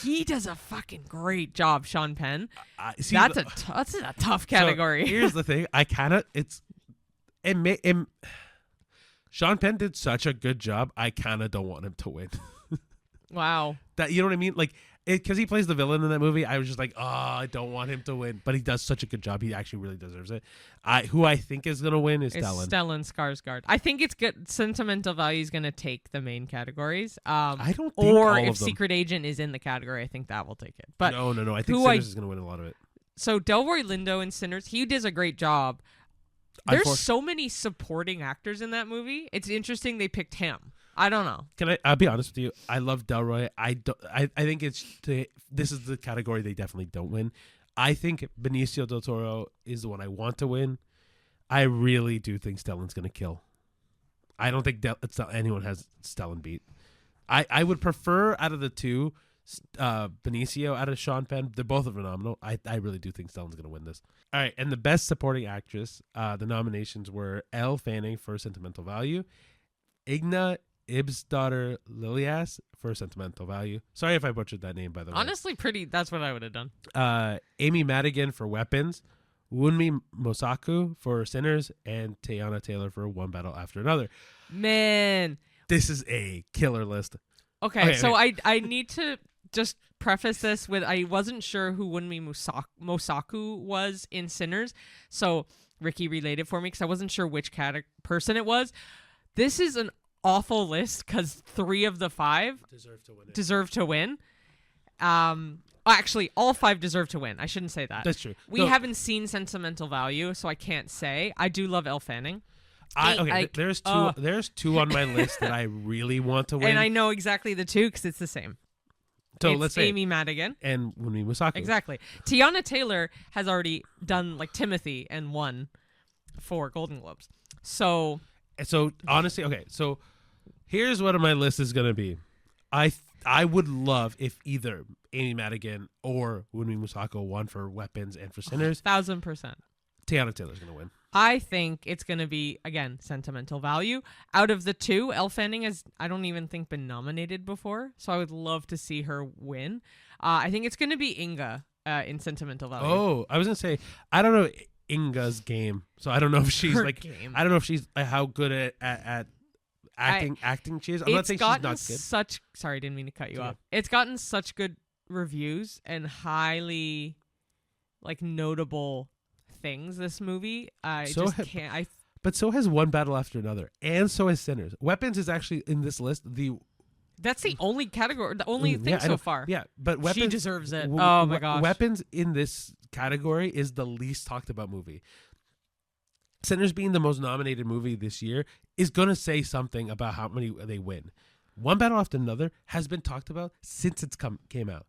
He does a fucking great job, Sean Penn. See, that's a tough category. So here's the thing. Sean Penn did such a good job. I kind of don't want him to win. Wow. That, you know what I mean? Like, because he plays the villain in that movie, I was just like, oh, I don't want him to win. But he does such a good job. He actually really deserves it. Who I think is going to win is Stellan. Stellan Skarsgård. I think it's good. Sentimental Value is going to take the main categories. I don't think or all if of them. Secret Agent is in the category, I think that will take it. But No. I think Sinners is going to win a lot of it. So Delroy Lindo in Sinners, he does a great job. There's so many supporting actors in that movie. It's interesting they picked him. I don't know. I'll be honest with you. I love Delroy. I think this is the category they definitely don't win. I think Benicio del Toro is the one I want to win. I really do think Stellan's going to kill. I don't think anyone has Stellan beat. I would prefer out of the two, Benicio out of Sean Penn. They're both phenomenal. I really do think Stellan's going to win this. All right, and the best supporting actress, the nominations were Elle Fanning for Sentimental Value, Igna Ibsdottir Lilias for Sentimental Value. Sorry if I butchered that name, by the way. Honestly, that's what I would have done. Amy Madigan for Weapons, Wunmi Mosaku for Sinners, and Teyana Taylor for One Battle After Another. Man. This is a killer list. Okay, so I need to just preface this with I wasn't sure who Wunmi Mosaku was in Sinners, so Ricky relayed it for me because I wasn't sure which person it was. This is an awful list because 3 of the 5 deserve to win. Actually, all 5 deserve to win. I shouldn't say that. That's true. We haven't seen Sentimental Value, so I can't say. I do love Elle Fanning. There's two on my list that I really want to win, and I know exactly the 2 because it's the same. So it's let's say Amy Madigan and Wunmi Mosaku. Exactly. Teyana Taylor has already done like Timothy and won 4 Golden Globes. So honestly, okay. So here's what my list is gonna be. I would love if either Amy Madigan or Wunmi Mosaku won for Weapons and for Sinners. 1000%. Teyana Taylor's gonna win. I think it's going to be, again, Sentimental Value. Out of the 2, Elle Fanning has, I don't even think, been nominated before, so I would love to see her win. I think it's going to be Inga in Sentimental Value. Oh, I was going to say, I don't know Inga's game, so I don't know if she's I don't know if she's how good at acting she is. I'm not saying she's not good. Sorry, I didn't mean to cut you off. It's gotten such good reviews and highly, notable things, this movie. But so has One Battle After Another, and so has Sinners. Weapons is actually in this list. That's the only category, the only thing so far. Yeah, but Weapons, she deserves it. Oh my gosh. Weapons in this category is the least talked about movie. Sinners being the most nominated movie this year is going to say something about how many they win. One Battle After Another has been talked about since it's came out.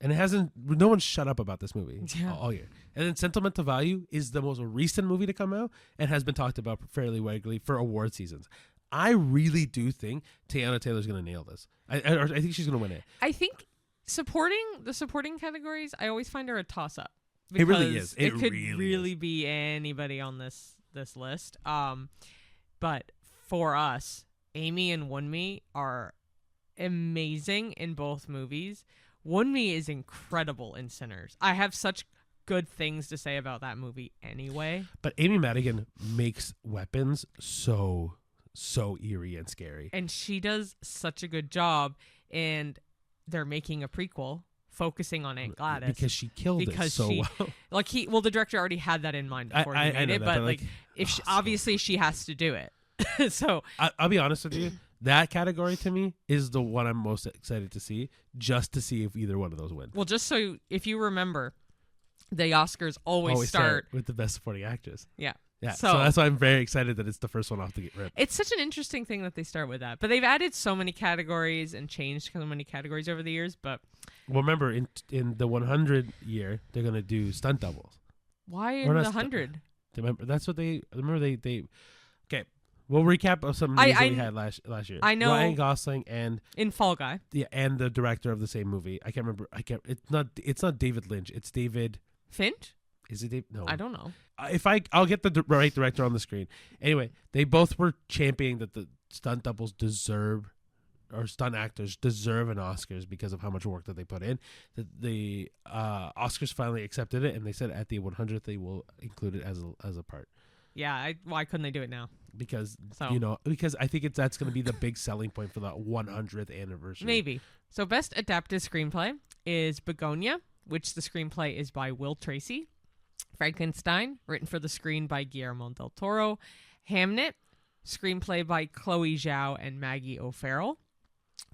And it hasn't. No one's shut up about this movie all year. And then Sentimental Value is the most recent movie to come out and has been talked about fairly regularly for award seasons. I really do think Teyana Taylor's going to nail this. I think she's going to win it. I think the supporting categories, I always find her a toss-up. It really is. It could really be anybody on this list. But for us, Amy and Wunmi are amazing in both movies. Wunmi is incredible in Sinners. I have such good things to say about that movie anyway. But Amy Madigan makes weapons so eerie and scary. And she does such a good job. And they're making a prequel focusing on Aunt Gladys. Because she killed it so well. Like the director already had that in mind before he made it. But like if obviously she has to do it. So I'll be honest with you. That category to me is the one I'm most excited to see, just to see if either one of those win. Well, just so if you remember, the Oscars always start with the best supporting actress. Yeah. Yeah. So that's why I'm very excited that it's the first one off the rip. It's such an interesting thing that they start with that. But they've added so many categories and changed so many categories over the years. But well, remember in the 100 year, they're gonna do stunt doubles. Why in the 100? Remember that's what they they. Okay. We'll recap of some movies that we had last year. I know Ryan Gosling and in Fall Guy. Yeah, and the director of the same movie. I can't remember. It's not David Lynch. It's David Finch. Is it David? No, I don't know. I'll get the right director on the screen. Anyway, they both were championing that the stunt doubles deserve, or stunt actors deserve an Oscars because of how much work that they put in. The Oscars finally accepted it, and they said at the 100th they will include it as a part. Yeah, why couldn't they do it now? Because I think that's going to be the big selling point for the 100th anniversary. Maybe. So best adapted screenplay is Begonia, which the screenplay is by Will Tracy. Frankenstein, written for the screen by Guillermo del Toro. Hamnet, screenplay by Chloe Zhao and Maggie O'Farrell.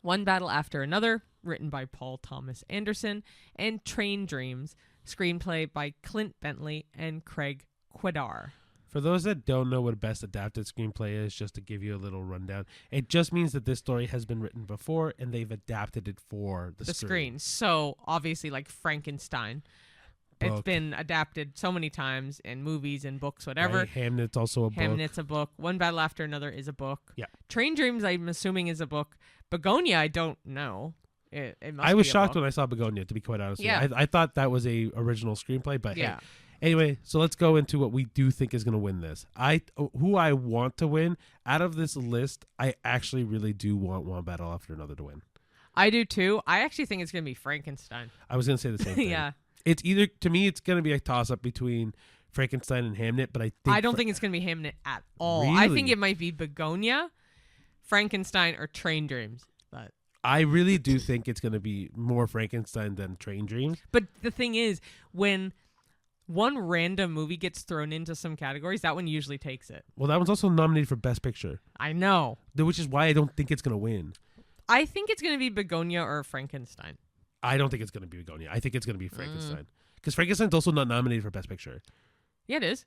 One Battle After Another, written by Paul Thomas Anderson. And Train Dreams, screenplay by Clint Bentley and Craig Quidar. For those that don't know what best adapted screenplay is, just to give you a little rundown, it just means that this story has been written before and they've adapted it for the screen. So obviously like Frankenstein. Book. It's been adapted so many times in movies and books, whatever. Right. Hamnet's also a book. Hamnet's a book. One Battle After Another is a book. Yeah. Train Dreams, I'm assuming, is a book. Begonia, I don't know. It must I was be a shocked book. when I saw Begonia, to be quite honest with Yeah. you. I thought that was a original screenplay, but yeah. Hey. Anyway, so let's go into what we do think is going to win this. Who I want to win out of this list, I actually really do want One Battle After Another to win. I do too. I actually think it's going to be Frankenstein. I was going to say the same thing. Yeah. It's either, to me, it's going to be a toss-up between Frankenstein and Hamnet, but I don't think it's going to be Hamnet at all. Really? I think it might be Begonia, Frankenstein, or Train Dreams. But I really do think it's going to be more Frankenstein than Train Dreams. But the thing is, when one random movie gets thrown into some categories, that one usually takes it. Well, that one's also nominated for Best Picture. I know. Which is why I don't think it's going to win. I think it's going to be Begonia or Frankenstein. I don't think it's going to be Begonia. I think it's going to be Frankenstein. Because Frankenstein's also not nominated for Best Picture. Yeah, it is.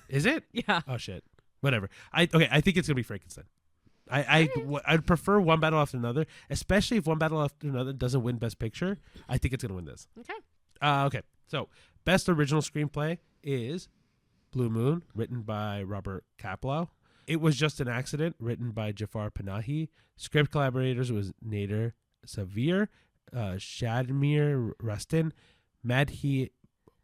Is it? Yeah. Oh, shit. Whatever. I think it's going to be Frankenstein. I'd prefer One Battle After Another, especially if One Battle After Another doesn't win Best Picture. I think it's going to win this. Okay. Okay. So, Best Original Screenplay is Blue Moon, written by Robert Kaplow. It Was Just an Accident, written by Jafar Panahi. Script collaborators was Nader Savir, Shadmir Rustin, Madhi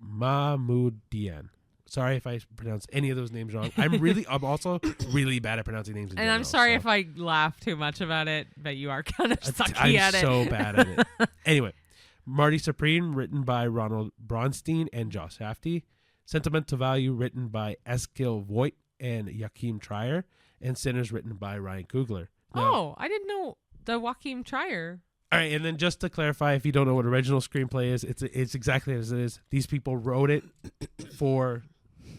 Mahmoodian. Sorry if I pronounced any of those names wrong. I'm also really bad at pronouncing names in And general, I'm sorry if I laugh too much about it, but you are kind of sucky at it. I'm so bad at it. Anyway, Marty Supreme, written by Ronald Bronstein and Josh Safdie. Sentimental Value, written by Eskil Voigt and Joachim Trier. And Sinners, written by Ryan Coogler. Now, I didn't know the Joachim Trier. All right, and then just to clarify, if you don't know what original screenplay is, it's exactly as it is. These people wrote it for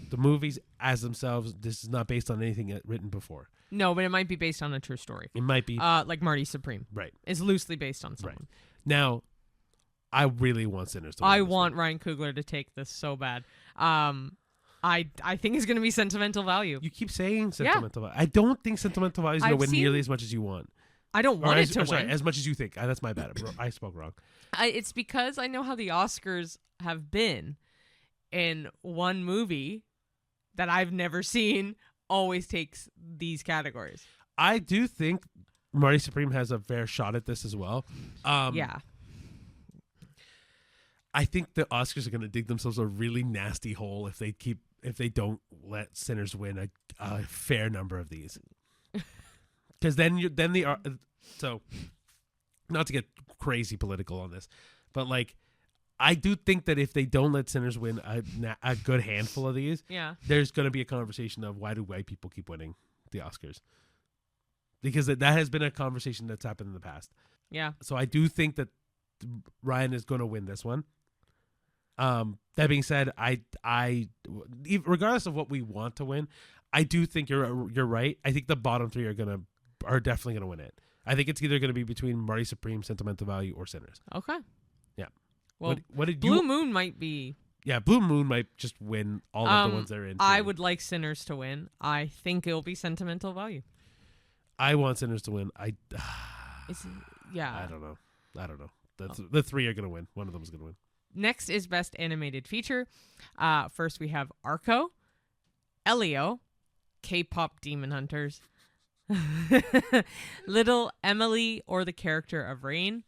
the movies as themselves. This is not based on anything written before. No, but it might be based on a true story. It might be. Like Marty Supreme. Right. It's loosely based on someone. Right. Now, I really want Sinners to win. I want Ryan Coogler to take this so bad. I think it's going to be Sentimental Value. You keep saying Sentimental Value. I don't think Sentimental Value is going to win nearly as much as you want. I don't want it to win. Sorry, as much as you think. That's my bad. I spoke wrong. It's because I know how the Oscars have been, and one movie that I've never seen always takes these categories. I do think Marty Supreme has a fair shot at this as well. Yeah. I think the Oscars are going to dig themselves a really nasty hole if they don't let Sinners win a fair number of these. Because so not to get crazy political on this, but like I do think that if they don't let Sinners win a good handful of these, there's going to be a conversation of why do white people keep winning the Oscars? Because that has been a conversation that's happened in the past. Yeah. So I do think that Ryan is going to win this one. That being said, I regardless of what we want to win, I do think you're right. I think the bottom three are definitely gonna win it. I think it's either gonna be between Marty Supreme, Sentimental Value, or Sinners. Okay. Yeah. Well, what did Blue Moon might be. Yeah, Blue Moon might just win all of the ones they're in. I would like Sinners to win. I think it'll be Sentimental Value. I want Sinners to win. I don't know. The three are gonna win. One of them is gonna win. Next is Best Animated Feature. First we have Arco, Elio, K-pop Demon Hunters, Little Emily or the Character of Rain,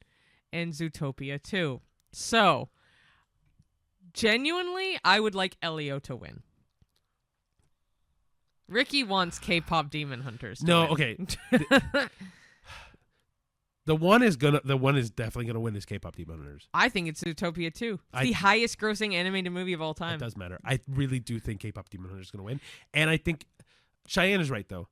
and Zootopia 2. So, genuinely, I would like Elio to win. Ricky wants K-pop Demon Hunters to win. Okay. The one is definitely gonna win is K-pop Demon Hunters. I think it's Zootopia 2. It's the highest grossing animated movie of all time. It does matter. I really do think K-pop Demon Hunters is gonna win. And I think Cheyenne is right though.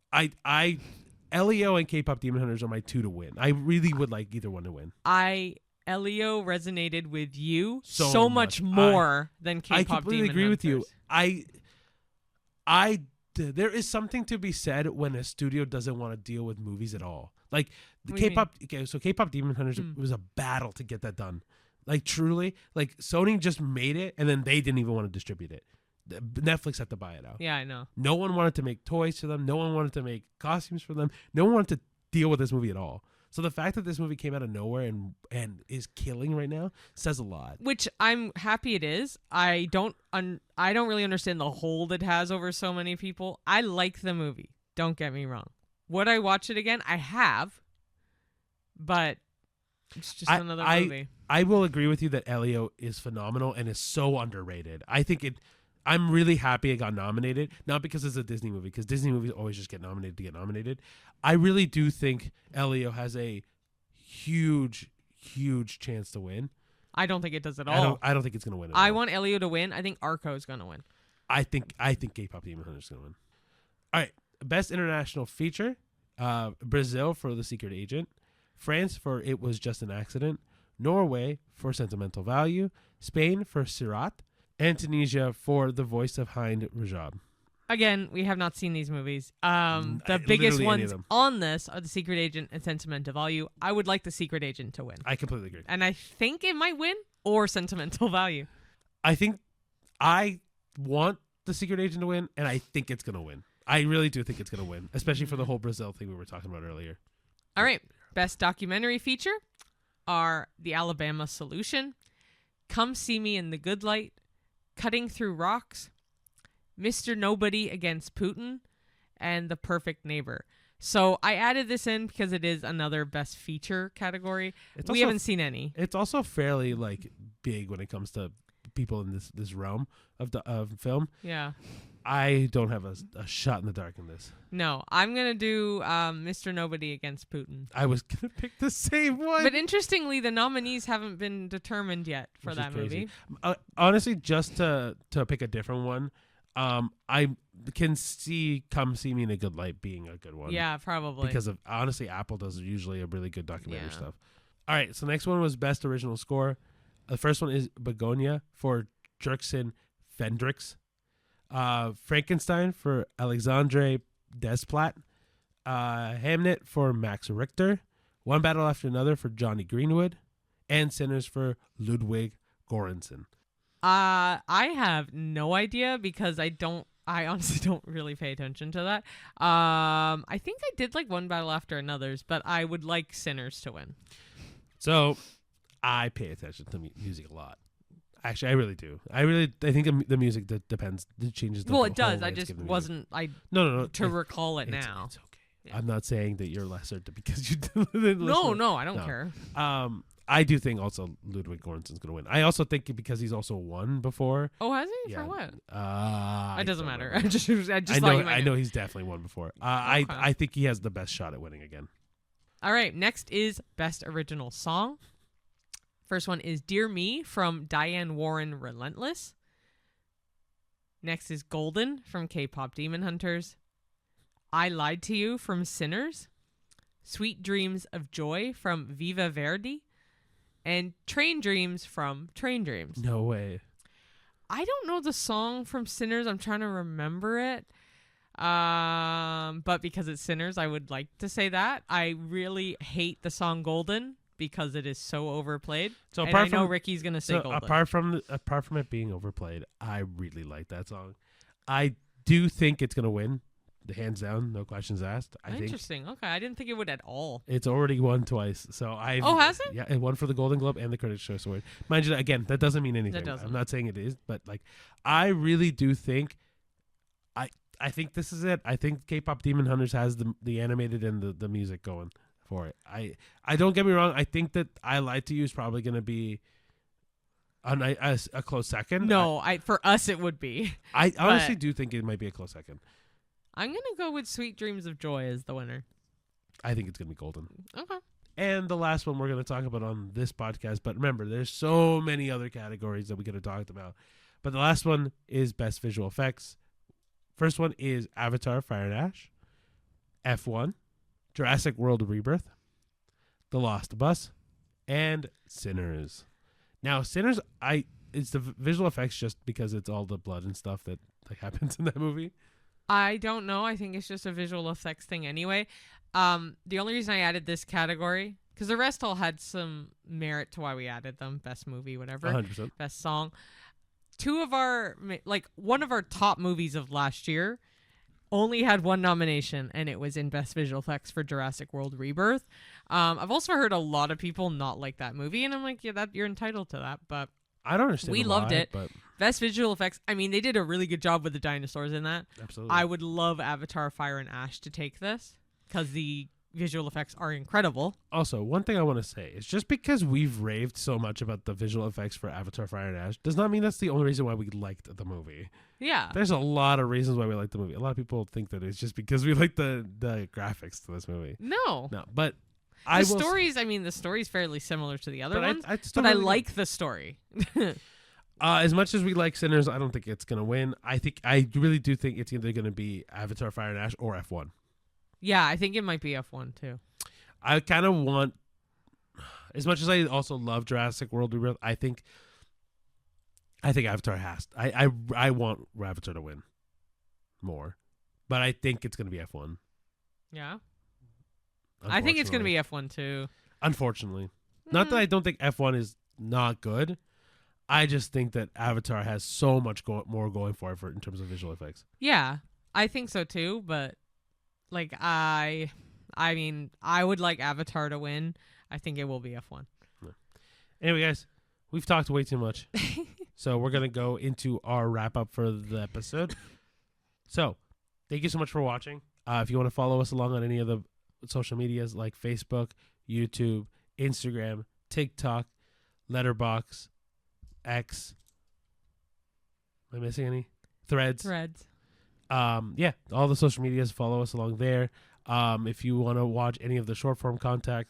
Elio and K-pop Demon Hunters are my two to win. I really would like either one to win. Elio resonated with you so much more than K-pop Demon Hunters. I completely agree with you. There is something to be said when a studio doesn't want to deal with movies at all. Like the K-pop, so K-pop Demon Hunters was a battle to get that done. Like truly, like Sony just made it and then they didn't even want to distribute it. Netflix had to buy it out. Yeah, I know. No one wanted to make toys for them. No one wanted to make costumes for them. No one wanted to deal with this movie at all. So the fact that this movie came out of nowhere and is killing right now says a lot. Which I'm happy it is. I don't really understand the hold it has over so many people. I like the movie. Don't get me wrong. Would I watch it again? I have. But it's just another movie. I will agree with you that Elio is phenomenal and is so underrated. I'm really happy it got nominated, not because it's a Disney movie, because Disney movies always just get nominated to get nominated. I really do think Elio has a huge, huge chance to win. I don't think it does at all. I don't think it's going to win at all. I want Elio to win. I think Arco is going to win. I think K-pop Demon Hunter is going to win. All right, Best International Feature, Brazil for The Secret Agent, France for It Was Just an Accident, Norway for Sentimental Value, Spain for Sirat, and Tunisia for The Voice of Hind Rajab. Again, we have not seen these movies. The biggest ones on this are The Secret Agent and Sentimental Value. I would like The Secret Agent to win. I completely agree. And I think it might win or Sentimental Value. I think I want The Secret Agent to win, and I think it's going to win. I really do think it's going to win, especially for the whole Brazil thing we were talking about earlier. All right. Best Documentary Feature are The Alabama Solution, Come See Me in the Good Light, Cutting Through Rocks, Mr. Nobody Against Putin, and The Perfect Neighbor. So I added this in because it is another Best Feature category. We haven't seen any. It's also fairly big when it comes to people in this realm of film. Yeah. I don't have a shot in the dark in this. No, I'm going to do Mr. Nobody Against Putin. I was going to pick the same one. But interestingly, the nominees haven't been determined yet for that movie. Honestly, just to pick a different one, I can see Come See Me in a Good Light being a good one. Yeah, probably. Because honestly, Apple does usually a really good documentary stuff. All right, so next one was Best Original Score. The first one is Begonia for Jerkson Fendrix. Frankenstein for Alexandre Desplat, Hamnet for Max Richter, One Battle After Another for Johnny Greenwood, and Sinners for Ludwig Göransson. I have no idea because I don't I honestly don't really pay attention to that. I think I did like One Battle After Another's, but I would like Sinners to win. So I pay attention to music a lot. Actually, I really do. I think the music depends. It changes. Well, it does. I just wasn't. No. To recall it now. It's okay. Yeah. I'm not saying that you're lesser because you didn't listen. No, I don't care. I do think also Ludwig Göransson's going to win. I also think because he's also won before. Oh, has he? Yeah. For what? It doesn't matter. I just I know he's definitely won before. Okay. I think he has the best shot at winning again. All right. Next is Best Original Song. First one is Dear Me from Diane Warren Relentless. Next is Golden from K-Pop Demon Hunters. I Lied to You from Sinners. Sweet Dreams of Joy from Viva Verdi. And Train Dreams from Train Dreams. No way. I don't know the song from Sinners. I'm trying to remember it. But because it's Sinners, I would like to say that. I really hate the song Golden because it is so overplayed. So and I know Ricky's going to say Golden. Apart from it being overplayed, I really like that song. I do think it's going to win. Hands down, no questions asked. Interesting. Okay, I didn't think it would at all. It's already won twice, so I. Oh, has it? Yeah, it won for the Golden Globe and the Critics' Choice Award. Mind you, again, that doesn't mean anything. I'm not saying it is, but like, I really do think. I think this is it. I think K-Pop Demon Hunters has the animated and the music going for it. I don't get me wrong. I think that I Lied to You is probably going to be a close second. No, for us it would be. I honestly do think it might be a close second. I'm going to go with Sweet Dreams of Joy as the winner. I think it's going to be Golden. Okay. And the last one we're going to talk about on this podcast, but remember, there's so many other categories that we could have talked about. But the last one is Best Visual Effects. First one is Avatar: Fire and Ash, F1, Jurassic World Rebirth, The Lost Bus, and Sinners. Now, Sinners, it's the visual effects just because it's all the blood and stuff that like happens in that movie. I don't know. I think it's just a visual effects thing anyway. The only reason I added this category, because the rest all had some merit to why we added them. Best movie, whatever. 100%. Best song. One of our top movies of last year only had one nomination, and it was in Best Visual Effects for Jurassic World Rebirth. I've also heard a lot of people not like that movie, and I'm like, yeah, you're entitled to that, but I don't understand. We loved it. But Best Visual Effects. I mean, they did a really good job with the dinosaurs in that. Absolutely. I would love Avatar: Fire and Ash to take this because the visual effects are incredible. Also, one thing I want to say is just because we've raved so much about the visual effects for Avatar: Fire and Ash does not mean that's the only reason why we liked the movie. Yeah. There's a lot of reasons why we like the movie. A lot of people think that it's just because we like the graphics to this movie. No, but the story's fairly similar to the other ones, but I like the story. As much as we like Sinners, I don't think it's going to win. I really do think it's either going to be Avatar: Fire and Ash or F1. Yeah, I think it might be F1 too. I kind of want, as much as I also love Jurassic World Rebirth, I think Avatar has. I want Avatar to win more, but I think it's going to be F1. Yeah. I think it's going to be F1 too. Unfortunately. Not that I don't think F1 is not good. I just think that Avatar has so much more going for it in terms of visual effects. Yeah, I think so too, but like I mean, I would like Avatar to win. I think it will be F1. Yeah. Anyway, guys, we've talked way too much. So we're going to go into our wrap-up for the episode. So, thank you so much for watching. If you want to follow us along on any of the social medias like Facebook, YouTube, Instagram, TikTok, Letterboxd, X. Am I missing any? Threads. Yeah, all the social medias, follow us along there. If you want to watch any of the short form content,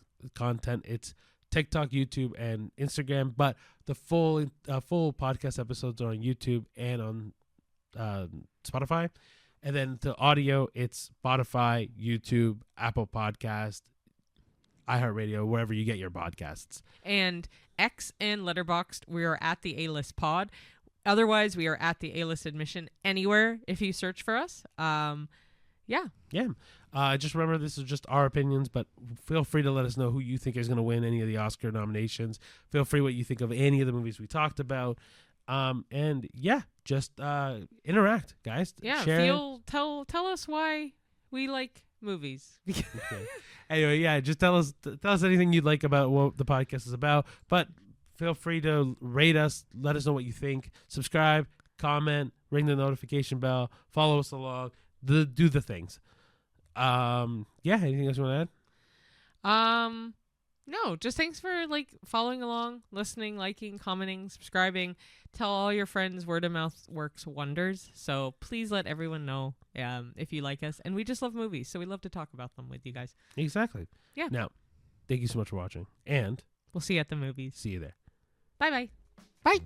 it's TikTok, YouTube, and Instagram. But the full podcast episodes are on YouTube and on Spotify. And then the audio, it's Spotify, YouTube, Apple Podcast, iHeartRadio, wherever you get your podcasts. And X and Letterboxd, we are at the A-List Pod. Otherwise, we are at the A-List Admission anywhere if you search for us. Yeah. Just remember, this is just our opinions, but feel free to let us know who you think is going to win any of the Oscar nominations. Feel free what you think of any of the movies we talked about. And yeah, just interact, guys. Yeah, Share. tell us why we like movies. Okay. Anyway, yeah, just tell us anything you'd like about what the podcast is about. But feel free to rate us, let us know what you think, subscribe, comment, ring the notification bell, follow us along, do the things. Yeah, anything else you want to add? No, just thanks for following along, listening, liking, commenting, subscribing. Tell all your friends. Word of mouth works wonders. So please let everyone know if you like us. And we just love movies, so we love to talk about them with you guys. Exactly. Yeah. Now, thank you so much for watching, and we'll see you at the movies. see you there. Bye-bye. Bye.